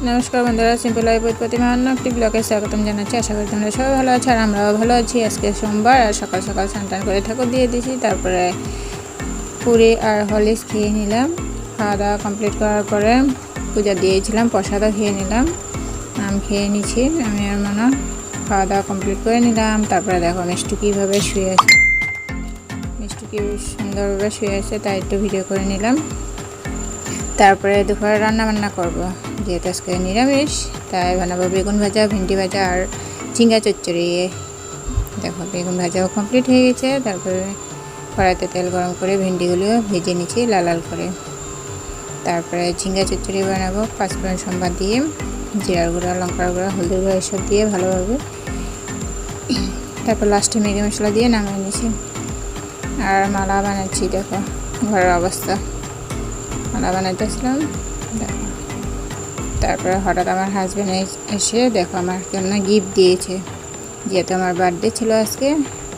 নমস্কার বন্ধুরা, simple life with প্রতিমা অন্য একটি ব্লগে স্বাগতম জানাচ্ছি। আশা করি তোমরা সবাই ভালো আছো আর আমরাও ভালো আছি। আজকে সোমবার আর সকাল সকাল স্নান করে ঠাকুর দিয়ে দিয়েছি, তারপরে পুরি আর হরলিক্স খেয়ে নিলাম। খাওয়া দাওয়া কমপ্লিট করার পরে পূজা দিয়েছিলাম, প্রসাদও খেয়ে নিলাম, আম খেয়ে নিচ্ছি। আমি আর মনে খাওয়া দাওয়া কমপ্লিট করে নিলাম। তারপরে দেখো মিষ্টি কীভাবে শুয়ে আছে, মিষ্টি কী সুন্দরভাবে শুয়ে আছে, তাই একটু ভিডিও করে নিলাম। তারপরে দুপুরে রান্না বান্না করবো, যেহেতু আজকে নিরামিষ, তাই বানাবো বেগুন ভাজা, ভেন্ডি ভাজা আর ঝিঙ্গা চচ্চড়ি। দেখো বেগুন ভাজাও কমপ্লিট হয়ে গেছে। তারপরে কড়াইতে তেল গরম করে ভেন্ডিগুলো ভেজে নিচ্ছি লাল লাল করে। তারপরে ঝিঙ্গা চচ্চড়ি বানাবো পাঁচফোড়ন সম্বাদ দিয়ে, জিরার গুঁড়া, লঙ্কার গুঁড়া, হলদির গুঁড়া এসব দিয়ে ভালোভাবে। তারপর লাস্টে ম্যাগি মশলা দিয়ে নামিয়ে নিচ্ছি। আর মালা বানাচ্ছি, দেখো ঘরের অবস্থা, মালা বানাইতেছিলাম দেখো। তারপরে হঠাৎ আমার হাজব্যান্ড এসে দেখো আমার জন্য গিফট দিয়েছে, যেহেতু আমার বার্থডে ছিল আজকে।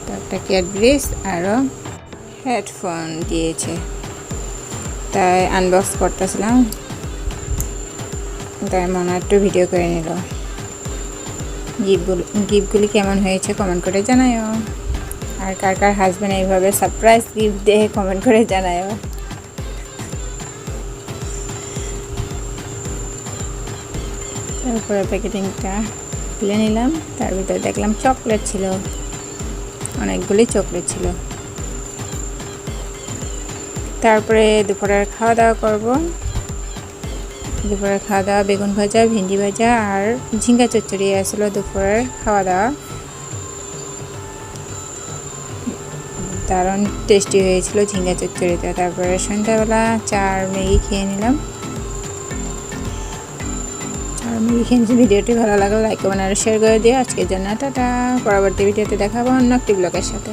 তো একটা ক্যাডবেরিজ আরও হেডফোন দিয়েছে, তাই আনবক্স করতেছিলাম, তাই মনে একটু ভিডিও করে নিল। গিফটগুলি কেমন হয়েছে কমেন্ট করে জানায়ও, আর কার কার হাজব্যান্ড এইভাবে সারপ্রাইজ গিফট দিয়ে কমেন্ট করে জানায়ও। তারপরে প্যাকেটিংটা খুলে নিলাম, তার ভিতরে দেখলাম চকলেট ছিল, অনেকগুলি চকলেট ছিল। তারপরে দুপুরের খাওয়া দাওয়া করব। দুপুরের খাওয়া দাওয়া বেগুন ভাজা, ভেন্ডি ভাজা আর ঝিঙ্গা চচ্চড়ি আসলো দুপুরের খাওয়া দাওয়া। দারুণ টেস্টি হয়েছিল ঝিঙ্গা চচ্চড়িতে। তারপরে সন্ধ্যাবেলা চা আর ম্যাগি খেয়ে নিলাম। ভিডিওটি ভালো লাগলে লাইক কমেন্ট আর শেয়ার করে দিও। আজকের জন্য টাটা, পরবর্তী ভিডিওতে দেখাবো অন্য একটি ব্লগের সাথে।